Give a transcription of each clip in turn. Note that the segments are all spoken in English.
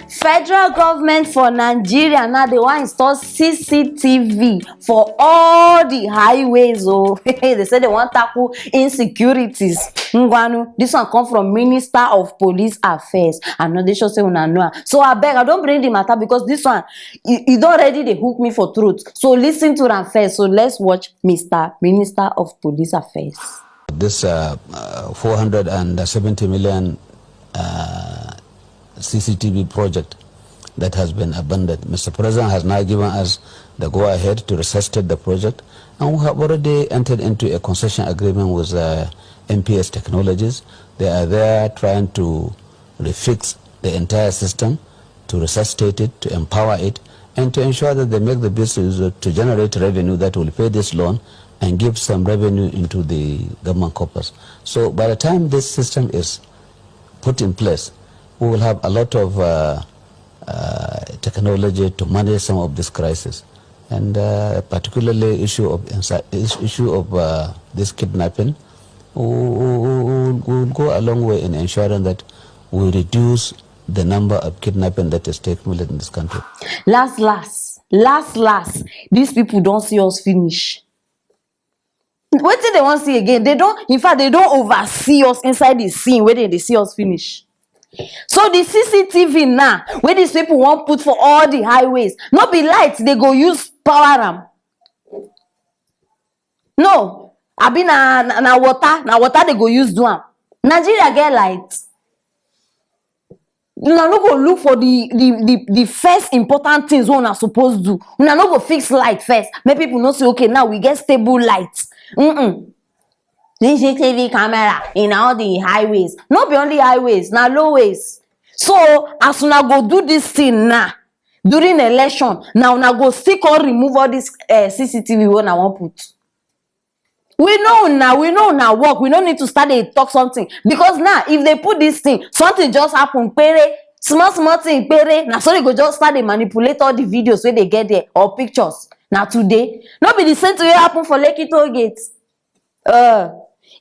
Federal government for Nigeria now they want install CCTV for all the highways. Oh, they say they want tackle insecurities. Ngwanu, this one come from Minister of Police Affairs. I know they should say una know. So I beg, I don't bring the matter because this one, you don't already they hook me for truth. So listen to them first. So let's watch Mr. Minister of Police Affairs. This 470 million CCTV project that has been abandoned. Mr. President has now given us the go-ahead to resuscitate the project, and we have already entered into a concession agreement with MPS Technologies. They are there trying to refix the entire system, to resuscitate it, to empower it, and to ensure that they make the business to generate revenue that will pay this loan and give some revenue into the government coffers. So by the time this system is put in place, we will have a lot of technology to manage some of this crisis, and particularly issue of this kidnapping will go a long way in ensuring that we reduce the number of kidnapping that is taking place in this country. Last, these people don't see us finish. What did they want to see again? They don't, in fact, they don't oversee us inside the scene where they see us finish. So the CCTV now, where these people want put for all the highways, not be lights, they go use power them. No, I be na water they go use do am. Nigeria get lights. Una no go look for the first important things we are supposed to do. Una no go fix light first. Make people know say okay now we get stable lights. CCTV camera in all the highways. Not be only highways, na lowways. So as una go do this thing now during election, now una go still come remove all this CCTV when I want put. We know now work. We don't need to start to talk something because now if they put this thing, something just happen. Pere small thing. Pere now so they go just start to manipulate all the videos where they get there or pictures. Now today, not be the same to happen for Lekki Toll Gate.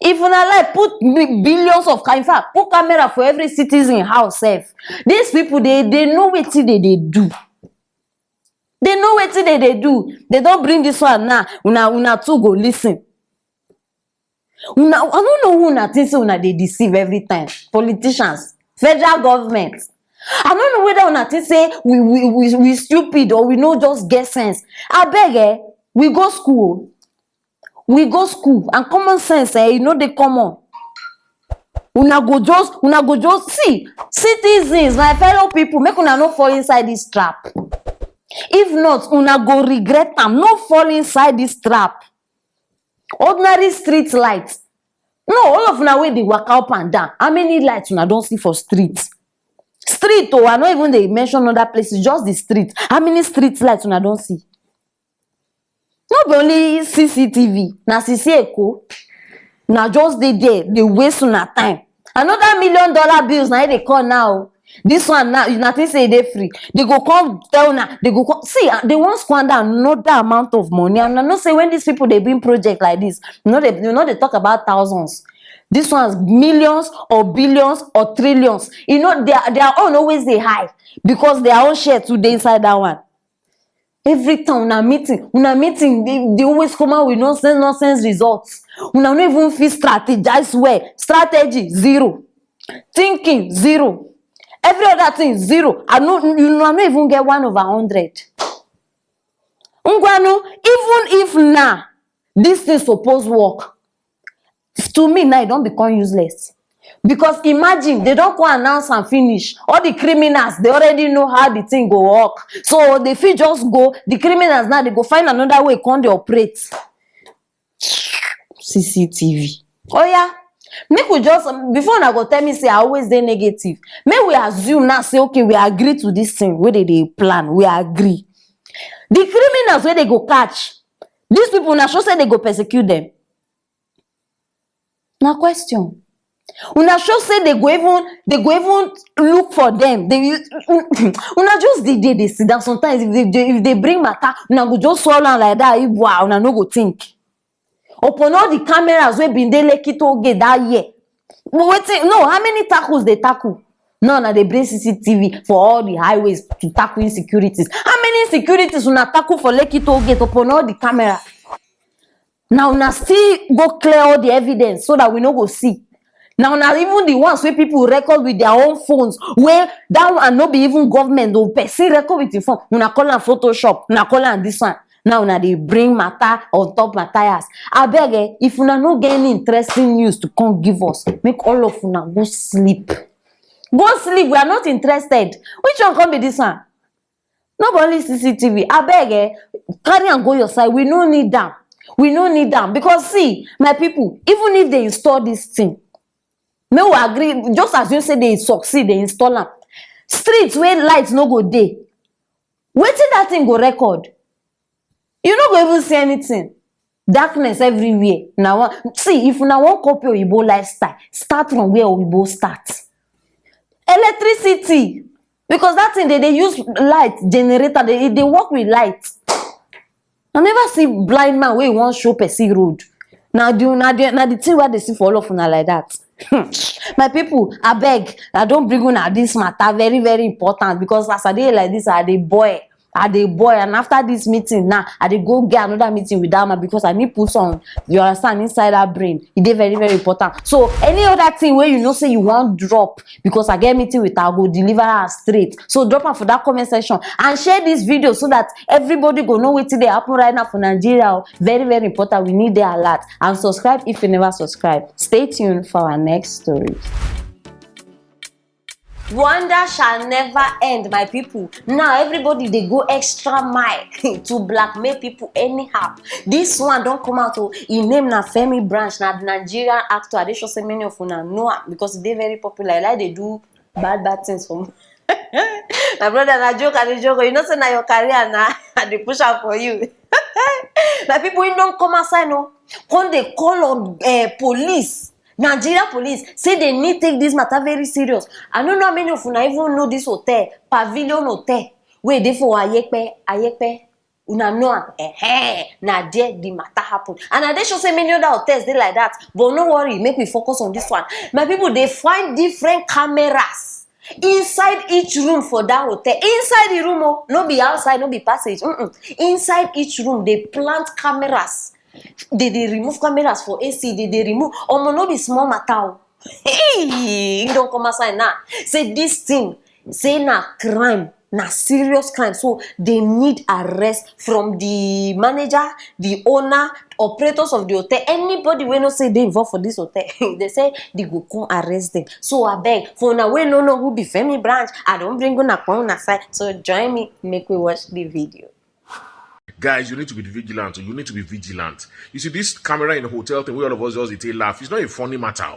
If una like put billions of in fact put camera for every citizen house safe. These people they know what they do. They know what they do. They don't bring this one now. Una too go listen. I don't know who una think say una they deceive every time. Politicians, federal government. I don't know whether una think say we stupid or we know just get sense. I beg we go school. We go school and common sense you know they common. Una go just see citizens, my fellow people, make una no fall inside this trap. If not, una go regret am. No fall inside this trap. Ordinary street lights. No, all of una wey dey waka up and down. How many lights una don see for streets? Street I not even they mention other places, just the street. How many street lights una don see? Not only CCTV, na CC Eko, na just there, they waste una time. Another $1 million bills now they call now. This one now, you nothing say they free. They go come tell now, they go come, see, they won't squander another amount of money. And I know say when these people they bring project like this, they talk about thousands. This one's millions or billions or trillions. You know, their own always they high because their own share today inside that one. Every time una meeting, they always come out with nonsense results. Una no even feel strategize well. Strategy zero, thinking zero, every other thing zero. You no even get 1/100. Ngwanu, even if now this thing suppose work, to me now it don't become useless. Because imagine they don't go announce and finish. All the criminals, they already know how the thing go work. So they feel just go. The criminals now they go find another way come they operate. CCTV. Oh yeah. Make we just before I go tell me say I always dey negative. Make we assume now say okay we agree to this thing where they plan. We agree. The criminals where they go catch. These people now sure say they go persecute them. Now question. Una sure say they go even look for them. Una just they sit down sometimes if they bring matter, una go just swallow like that. Una no go think. Upon all the cameras we been there Lekki Toll Gate that year. Waiting, no, how many tackles they tackle? Now na dey bring CCTV for all the highways to tackle insecurities. How many insecurities una tackle for Lekki toll gate upon all the camera? Now una still go clear all the evidence so that we no go see. Now even the ones wey people record with their own phones, where that one no be even government o, person record with the phone, una call am Photoshop, una call am this one. Now una dey bring matter on top matters. Abeg, if una no get any interesting news to come give us, make all of una go sleep. Go sleep, we are not interested. Which one come be this one? No be only CCTV. Abeg, carry am go your side. We no need am. We no need am because see, my people, even if they install this thing, may we agree, just as you say they succeed, they install am. Streets where lights no go dey, wetin that thing go record? You no go even see anything. Darkness everywhere. Now, see, if una wan copy Oyibo lifestyle, start from where Oyibo start. Electricity, because that thing they use light generator, they work with light. I never see blind man wey wan show person road. Now the thing where they see for all of una like that. My people, abeg, I don't bring una this matter, very very important, because as I dey like this, I dey boy, and after this meeting now, I dey go get another meeting with that man because I need put some, you understand, inside that brain. It dey very very important. So any other thing where you know say you want drop, because I get meeting with her, I go deliver her straight. So drop am for that comment section and share this video so that everybody go know wetin dey happen right now for Nigeria. Very very important. We need the alert, and subscribe if you never subscribe. Stay tuned for our next story. Wonder shall never end, my people. Now everybody they go extra mile to blackmail people anyhow. This one don't come out to in name na Femi Branch, na Nigerian actor. They show say many of una know am because they very popular. Like they do bad things for me. My brother, na joke and a joke. You know say na your career na and they push out for you. My people, you don't come outside no. When they call on police. Nigeria police say they need take this matter very serious. I don't know how many of una even know this hotel, Pavilion Hotel, where they for Ayepe. Una know na there the matter happen. And I dey sure say many other hotels they like that. But no worry, make me focus on this one. My people, they find different cameras inside each room for that hotel. Inside the room, oh, no be outside, no be passage. Inside each room, they plant cameras. They remove cameras for AC. They remove. No be small matter. Hey, you don't come outside now. Say this thing. Say na crime. Na serious crime. So they need arrest from the manager, the owner, operators of the hotel. Anybody we no say they involved for this hotel, they say they go come arrest them. So I beg for now we no know who be Femi Branch. I don't bring una on side. So join me. Make we watch the video. Guys, you need to be vigilant. You need to be vigilant. You see, this camera in the hotel thing, where all of us just laugh. It's not a funny matter.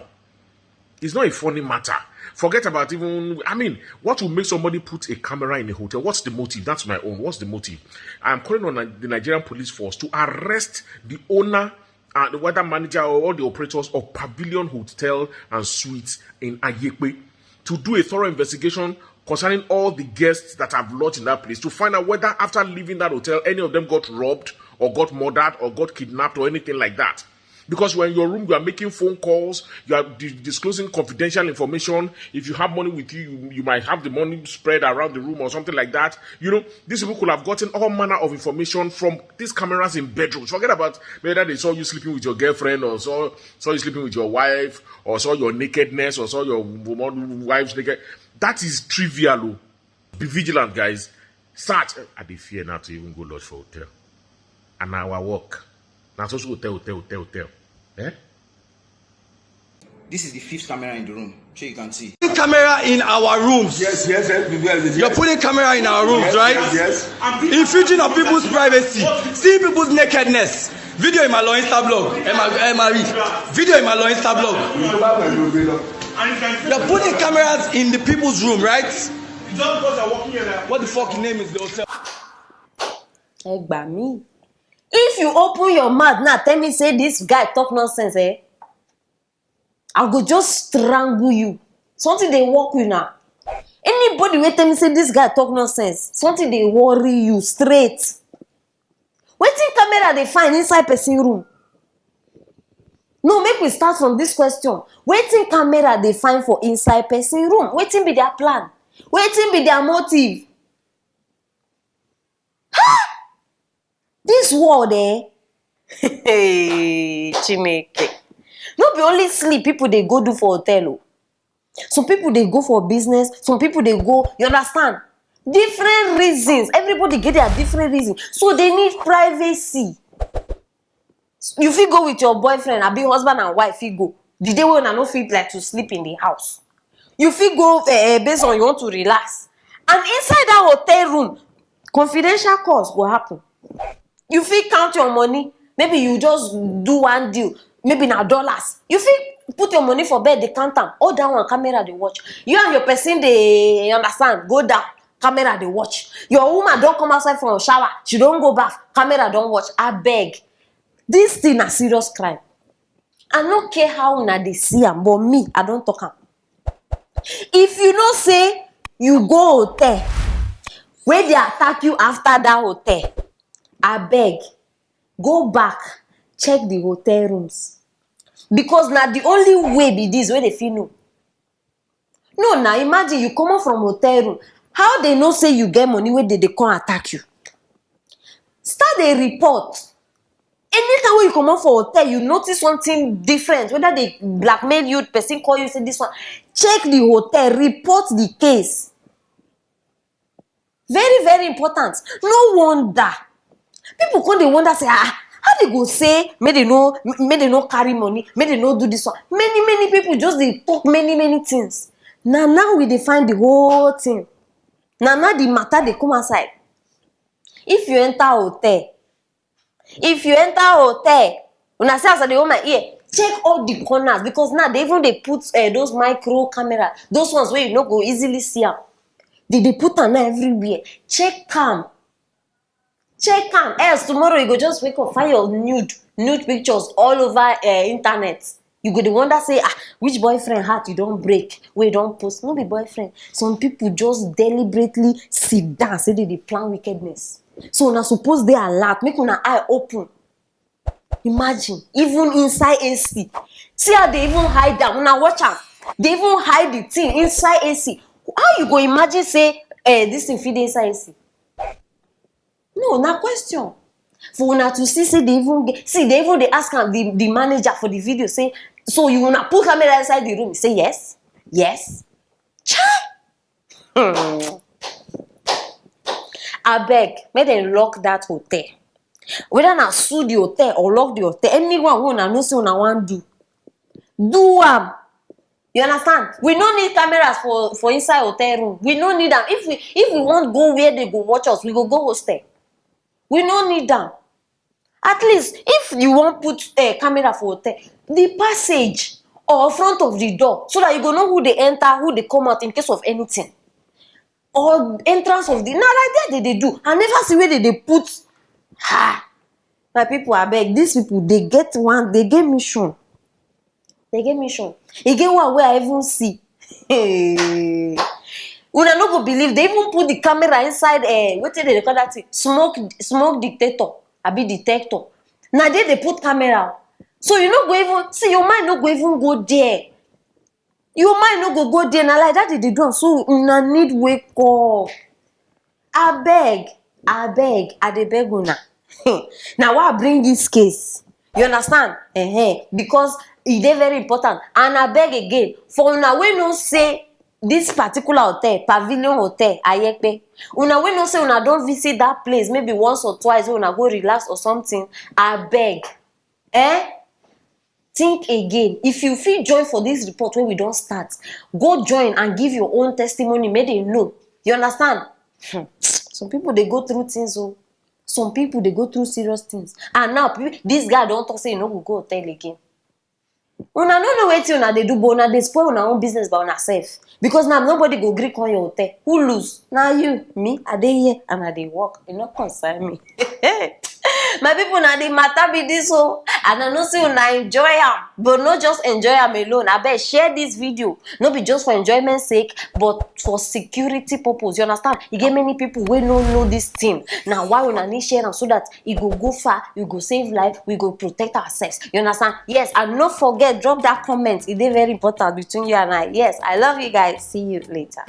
It's not a funny matter. Forget about even, I mean, what will make somebody put a camera in a hotel? What's the motive? That's my own. What's the motive? I'm calling on the Nigerian police force to arrest the owner and the weather manager or all the operators of Pavilion Hotel and Suites in Ayepe to do a thorough investigation concerning all the guests that have lodged in that place, to find out whether after leaving that hotel, any of them got robbed or got murdered or got kidnapped or anything like that. Because you're in your room, you are making phone calls, you are disclosing confidential information. If you have money with you, you might have the money spread around the room or something like that. You know, these people could have gotten all manner of information from these cameras in bedrooms. Forget about whether they saw you sleeping with your girlfriend or saw you sleeping with your wife or saw your nakedness or saw your wife's naked. That is trivial. Be vigilant, guys. Search. I dey fear now to even go lodge for hotel. And our work. Now so hotel. Eh? This is the 5th camera in the room. Sure you can see. Camera in our rooms. Yes. You're putting camera in our rooms, right? Yes. Infringing on people's privacy. See people's nakedness. Video in my law Insta blog. Video in my law Insta blog. You're putting cameras in the people's room, right? What the fuck name is the hotel? Egba me. If you open your mouth now, tell me say this guy talk nonsense, I go just strangle you. Something they work with now. Anybody will tell me say this guy talk nonsense. Something they worry you straight. Wetin camera they find inside person room? No, make we start from this question. Wetin camera dey find for inside person room? Wetin be their plan? Wetin be their motive? This world, Chineke. No be only sleep people dey go do for hotel. Oh. Some people dey go for business. Some people dey go, you understand? Different reasons. Everybody get their different reasons. So they need privacy. You fit go with your boyfriend, abi husband and wife fit go. The day when I no fit like to sleep in the house. You fit go based on you want to relax. And inside that hotel room, confidential calls go happen. You fit count your money. Maybe you just do one deal. Maybe na dollars. You fit put your money for bed, they count am. All that one camera they watch. You and your person they understand. Go down, camera they watch. Your woman don't come outside from shower. She don't go bath. Camera don't watch. I beg. This thing a serious crime. I don't care how una dey see am, but me, I don't talk am. If you know say you go hotel, where they attack you after that hotel, I beg, go back, check the hotel rooms. Because now the only way be this way they feel know. No, now imagine you come out from hotel room. How they know say you get money where they come attack you? Start a report. Anytime when you come out for hotel, you notice something different. Whether they blackmail you, person call you, say this one. Check the hotel, report the case. Very, very important. No wonder. People come they wonder, say, how they go say, may they no carry money, may they no do this one. Many people just they talk many things. Now we define the whole thing. Now the matter they come outside. If you enter hotel, when I say as they hold my ear, check all the corners because now they put those micro camera, those ones where you no go easily see them. They put them everywhere. Check cam. Else tomorrow you go just wake up, find your nude pictures all over internet. You go the wonder say, which boyfriend heart you don't break, where you don't post. No be boyfriend. Some people just deliberately sit down, say they plan wickedness. So now suppose they alert, make una eye open. Imagine, even inside AC. See how they even hide that. Una watch am. They even hide the thing inside AC. How you go imagine say this thing fit inside AC? No, na question. For una to see, say they even ask the manager for the video, say, so you wanna put camera inside the room? Say yes. Yes. Chai. I beg, make them lock that hotel. Whether na sue the hotel or lock the hotel, anyone who una know say una want do am. You understand? We don't need cameras for inside hotel room. We don't need them. If we want go where they go watch us, we go hostel. We don't need them. At least if you want put a camera for hotel, the passage or front of the door, so that you go know who they enter, who they come out in case of anything. Or entrance of the, now like that they do. I never see where they put. My people, I beg, these people they get mission. They get mission. They get one where I even see. Una no go believe they even put the camera inside what they call that thing? Smoke detector. Abi detector. Now they put camera. So you no go even see your mind no go even go there. Your mind no go there. Now like that they do. So una need wake up. I beg, I dey beg una. Now why I bring this case? You understand? Because it is very important. And I beg again, for una we no say this particular hotel, Pavilion Hotel, Ayekpe. Una we no say una don't visit that place maybe once or twice when una go relax or something. I beg. Think again. If you feel join for this report when we don't start, go join and give your own testimony. May they know. You understand? Some people they go through things. Some people they go through serious things. And now this guy don't talk say you no go hotel again. Una no know wetin una dey do, but una dey spoil una own business by una self. Because now nobody go gree on your hotel. Who lose? Now you, me, I dey here and I dey work. You no concern me. My people, now the matter be this so, and I know say una enjoy am, but not just enjoy am alone. I bet share this video, not be just for enjoyment sake, but for security purpose. You understand? You get many people we no know this thing. Now why una need share am so that it go far, you go save life, we go protect ourselves. You understand? Yes, and not forget drop that comment. It is very important between you and I. Yes, I love you guys. See you later.